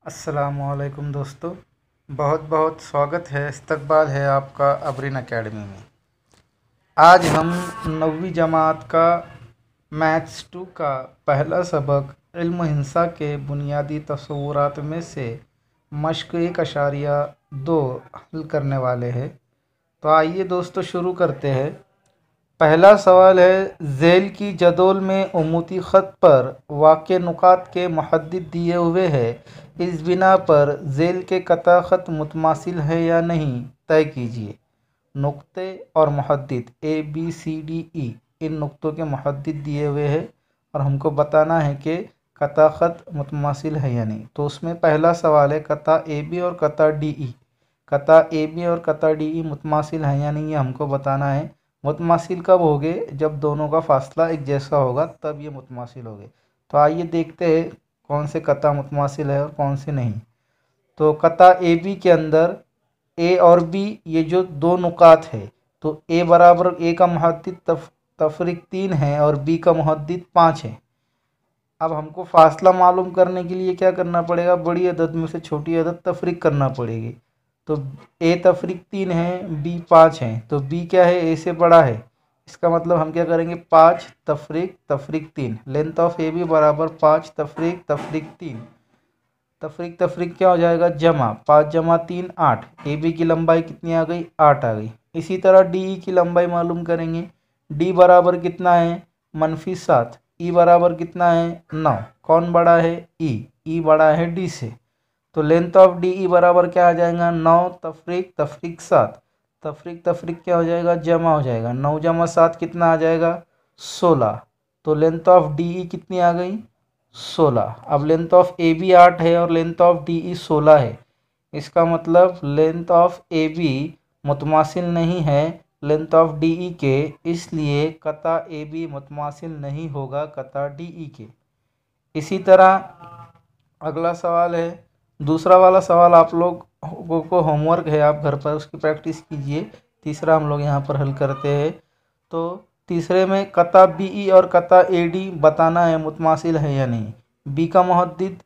अस्सलामुअलैकुम दोस्तों, बहुत बहुत स्वागत है, इस्तकबाल है आपका अबरीन अकेडमी में। आज हम 9वीं जमात का मैथ्स 2 का पहला सबक इल्म हिंसा के बुनियादी तस्वुरात में से मश्क 1.2 हल करने वाले हैं। तो आइए दोस्तों शुरू करते हैं। पहला सवाल है, झेल की जदोल में उम्मती ख़त पर वाक़े नुकात के मुहद्दिद दिए हुए हैं। इस बिना पर झेल के कता ख़त मुतमासिल है या नहीं तय कीजिए। नुक्ते और मुहद्दिद ABCDE, इन नुक्तों के मुहद्दिद दिए हुए हैं और हमको बताना है कि कता ख़त मुतमासिल है या नहीं। तो उसमें पहला सवाल है, कता AB और कता DE, कता AB और कता DE मुतमासिल है या नहीं, ये हमको बताना है। मुतमासिल कब होंगे? जब दोनों का फासला एक जैसा होगा तब ये मुतमासिल होंगे। तो आइए देखते हैं कौन से कता मुतमासिल है और कौन से नहीं। तो कता AB के अंदर A और B ये जो दो नुकात है, तो A बराबर A का मुहद्दिद तफरीक 3 है और B का मुहद्दिद 5 है। अब हमको फासला मालूम करने के लिए क्या करना पड़ेगा? बड़ी अदद में से छोटी अदद तफरीक करना पड़ेगी। तो A तफरीक 3 है, B 5 है, तो B क्या है? A से बड़ा है। इसका मतलब हम क्या करेंगे? 5 तफरीक 3, लेंथ ऑफ AB बराबर 5 तफरीक 3। तफरीक क्या हो जाएगा? जमा, 5 जमा 3 8। AB की लंबाई कितनी आ गई? 8 आ गई। इसी तरह DE की लंबाई मालूम करेंगे। D बराबर कितना है? -7। E बराबर कितना है? 9। कौन बड़ा है? E बड़ा है D से। तो लेंथ ऑफ DE बराबर क्या आ जाएगा? 9 तफरीक 7। तफरीक क्या हो जाएगा? जमा हो जाएगा। 9 जमा 7 कितना आ जाएगा? 16। तो लेंथ ऑफ DE कितनी आ गई? 16। अब लेंथ ऑफ AB 8 है और लेंथ ऑफ DE 16 है। इसका मतलब लेंथ ऑफ AB मुतमासिल नहीं है लेंथ ऑफ DE के, इसलिए कता AB मुतमासिल नहीं होगा कता DE के। इसी तरह अगला सवाल है, दूसरा वाला सवाल आप लोगों को होमवर्क है, आप घर पर उसकी प्रैक्टिस कीजिए। तीसरा हम लोग यहाँ पर हल करते हैं। तो तीसरे में कता BE और कता AD बताना है मुतमासिल है या नहीं। B का मुहद्दिद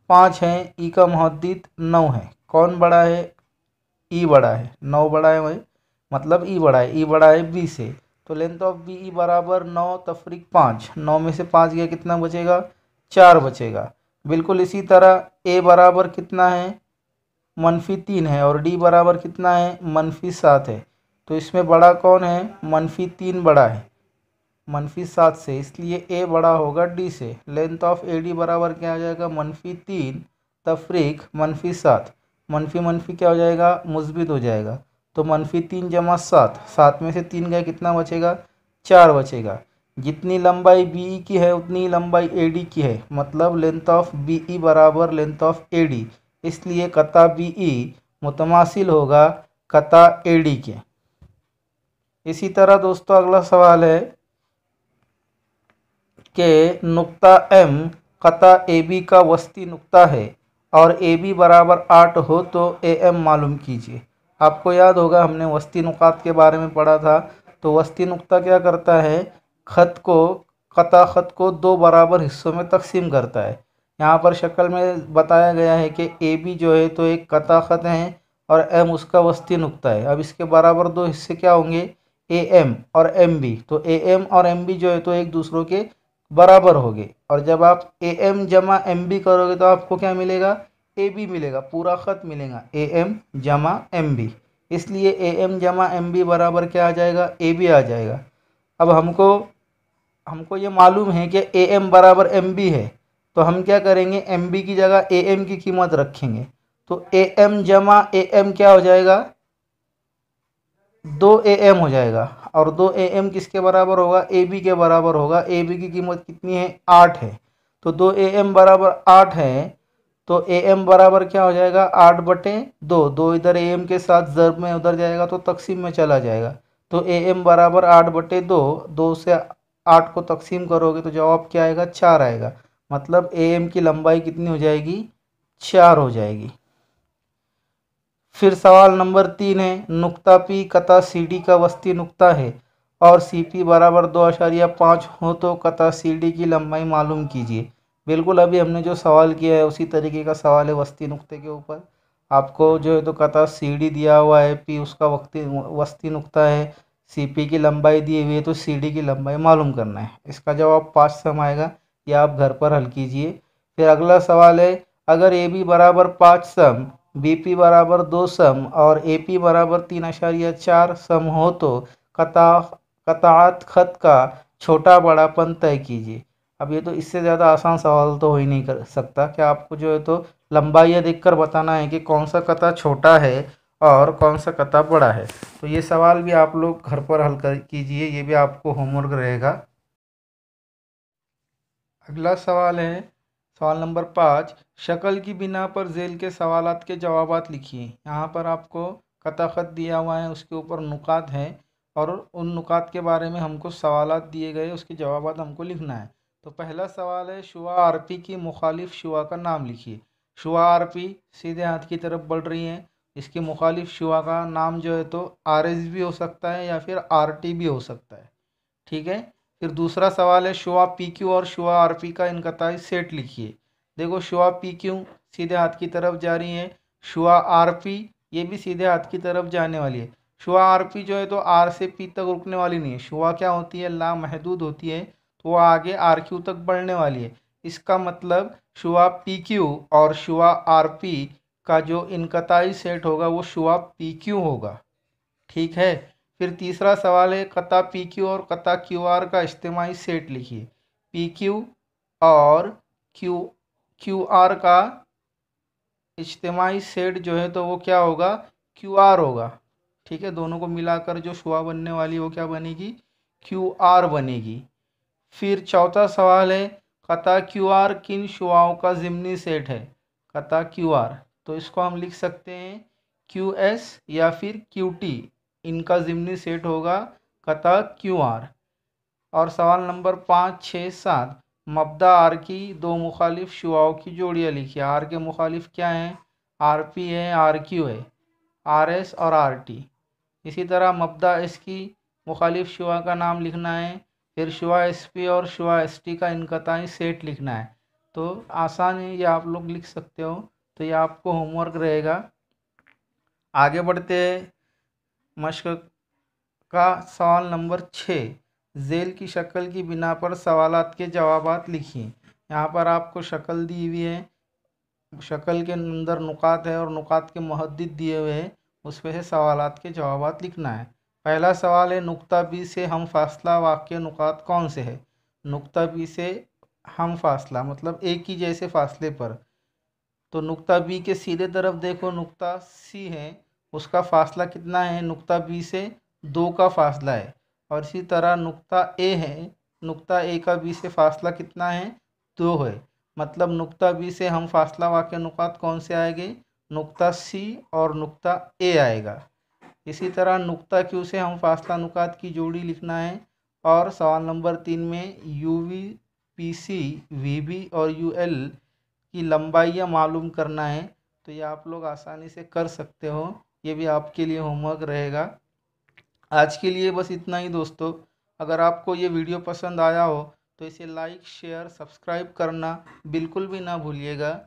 5 है, E का मुहद्दिद 9 है। कौन बड़ा है? E बड़ा है। 9 बड़ा है वही, मतलब E बड़ा है। E बड़ा है B से। तो लेंथ ऑफ BE बराबर 9 तफरीक 5। 9 में से 5 गया, कितना बचेगा? 4 बचेगा। बिल्कुल इसी तरह A बराबर कितना है? -3 है और D बराबर कितना है? -7 है। तो इसमें बड़ा कौन है? -3 बड़ा है -7 से, इसलिए A बड़ा होगा D से। लेंथ ऑफ AD बराबर क्या आ जाएगा? -3 तफरीक -7। मनफी क्या हो जाएगा? मुस्बित हो जाएगा। तो -3 जमा 7, 7 में से 3 गए, कितना बचेगा? 4 बचेगा। जितनी लंबाई BE की है उतनी लंबाई AD की है, मतलब लेंथ ऑफ BE बराबर लेंथ ऑफ AD, इसलिए कता BE मुतमासिल होगा कता AD के। इसी तरह दोस्तों अगला सवाल है कि नुक्ता M कता AB का वस्ती नुक्ता है और AB बराबर 8 हो तो AM मालूम कीजिए। आपको याद होगा हमने वस्ती नुकात के बारे में पढ़ा था। तो वस्ती नुक्ता क्या करता है? कता ख़त को 2 बराबर हिस्सों में तकसीम करता है। यहाँ पर शक्ल में बताया गया है कि AB जो है तो एक कता ख़त है और M उसका वस्ती नुक्ता है। अब इसके बराबर 2 हिस्से क्या होंगे? AM और MB। तो AM और MB जो है तो एक दूसरों के बराबर होगे, और जब आप AM जमा MB करोगे तो आपको क्या मिलेगा? AB मिलेगा, पूरा ख़त मिलेगा AM जमा MB। इसलिए AM जमा MB बराबर क्या आ जाएगा? AB आ जाएगा। अब हमको ये मालूम है कि AM बराबर MB है, तो हम क्या करेंगे? MB की जगह AM की कीमत रखेंगे। तो AM जमा AM क्या हो जाएगा? 2 AM हो जाएगा। और 2 AM किसके बराबर होगा? AB के बराबर होगा। AB की कीमत कितनी है? 8 है। तो 2 AM बराबर 8 है, तो AM बराबर क्या हो जाएगा? 8/2। 2 इधर AM के साथ ज़र्ब में उधर जाएगा तो तकसीम में चला जाएगा। तो AM बराबर 8/2। 2 से 8 को तकसीम करोगे तो जवाब क्या आएगा? 4 आएगा। मतलब AM की लंबाई कितनी हो जाएगी? 4 हो जाएगी। फिर सवाल नंबर 3 है, नुक्ता P कता CD का वस्ती नुक्ता है और CP बराबर 2.5 हो तो कता CD की लंबाई मालूम कीजिए। बिल्कुल अभी हमने जो सवाल किया है उसी तरीके का सवाल है वस्ती नुक्ते के ऊपर। आपको जो है तो कता सी डी दिया हुआ है, पी उसका वस्ती नुक्ता है, सी पी की लंबाई दी हुई है, तो सी डी की लंबाई मालूम करना है। इसका जवाब 5 सम आएगा। ये आप घर पर हल कीजिए। फिर अगला सवाल है, अगर ए बी बराबर 5 सम, बी पी बराबर 2 सम और ए पी बराबर 3.4 सम हो तो कता कताअत खत का छोटा बड़ापन तय कीजिए। अब ये तो इससे ज़्यादा आसान सवाल तो हो ही नहीं कर सकता। क्या आपको जो है तो लंबाइयाँ देखकर बताना है कि कौन सा कता छोटा है और कौन सा कता बड़ा है। तो ये सवाल भी आप लोग घर पर हल कर कीजिए, ये भी आपको होमवर्क रहेगा। अगला सवाल है सवाल नंबर 5, शक्ल की बिना पर झेल के सवालात के जवाबात लिखिए। यहाँ पर आपको कता खत दिया हुआ है, उसके ऊपर नुकात हैं और उन नुकात के बारे में हमको सवालात दिए गए, उसके जवाबात हमको लिखना है। तो पहला सवाल है, शुआ आरपी की मुखालिफ शुआ का नाम लिखिए। शुआ आरपी सीधे हाथ की तरफ बढ़ रही है, इसके मुखालिफ शुआ का नाम जो है तो आर एस भी हो सकता है या फिर आर टी भी हो सकता है। ठीक है। फिर दूसरा सवाल है, शुआ पी क्यू और शुआ आर पी का इनकताई सेट लिखिए। देखो शुआ पी क्यू सीधे हाथ की तरफ जा रही है, शुआ आर पी ये भी सीधे हाथ की तरफ जाने वाली है। शुआ आर पी जो है तो आर से पी तक रुकने वाली नहीं है। शुआ क्या होती है, लामहदूद होती है, तो वो आगे आर क्यू तक बढ़ने वाली है। इसका मतलब शुआ पी क्यू और शुआ आर पी का जो इनकताई सेट होगा वो शुआ पी क्यू होगा। ठीक है। फिर तीसरा सवाल है, कता पी क्यू और कता क्यू आर का इज्तिमाई सेट लिखिए। पी क्यू और क्यू क्यू आर का इज्तिमाई सेट जो है तो वो क्या होगा, क्यू आर होगा। ठीक है, दोनों को मिलाकर जो शुआ बनने वाली वो क्या बनेगी, क्यू आर बनेगी। फिर चौथा सवाल है, कता क्यू आर किन शुआओं का ज़िमनी सेट है। कता क्यू आर, तो इसको हम लिख सकते हैं क्यू एस या फिर क्यू टी, इनका ज़िमनी सेट होगा कता क्यू आर। और सवाल नंबर 5, 6, 7, मब्दा आर की दो मुखालिफ शुआओं की जोड़ियाँ लिखिए। आर के मुखालिफ क्या हैं, आर पी है, आर क्यू है, आर एस और आर टी। इसी तरह मब्दा एस की मुखालिफ शुआ का नाम लिखना है। फिर शुआ एस पी और शुआ एस टी का इनकताई सेट लिखना है। तो आसान है, ये आप लोग लिख सकते हो। तो ये आपको होमवर्क रहेगा। आगे बढ़ते हैं। मश्क का सवाल नंबर 6, झेल की शक्ल की बिना पर सवालात के जवाबात लिखिए। यहाँ पर आपको शक्ल दी हुई है, शक्ल के अंदर नुकात है और नुकात के मुहद्दिद दिए हुए हैं, उस पे से सवालात के जवाबात लिखना है। पहला सवाल है, नुक्ता बी से हम फासला वाक़या नुकात कौन से है। नुक्ता बी से हम फासला मतलब एक ही जैसे फासले पर। तो नुक्ता बी के सीधे तरफ देखो नुक्ता सी है, उसका फासला कितना है, नुक्ता बी से 2 का फासला है। और इसी तरह नुक्ता ए है, नुक्ता ए का बी से फासला कितना है, 2 है। मतलब नुक्ता बी से हम फासला वाक़या नुकात कौन से आएंगे, नुक्ता सी और नुक्ता ए आएगा। इसी तरह नुक्ता क्यू से हम फासला नुकात की जोड़ी लिखना है। और सवाल नंबर 3 में U V, P C, V B और यू एल की लंबाइयाँ मालूम करना है। तो ये आप लोग आसानी से कर सकते हो, ये भी आपके लिए होमवर्क रहेगा। आज के लिए बस इतना ही दोस्तों। अगर आपको ये वीडियो पसंद आया हो तो इसे लाइक, शेयर, सब्सक्राइब करना बिल्कुल भी ना भूलिएगा।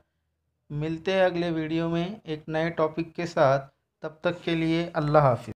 मिलते हैं अगले वीडियो में एक नए टॉपिक के साथ। तब तक के लिए अल्लाह हाफिज़।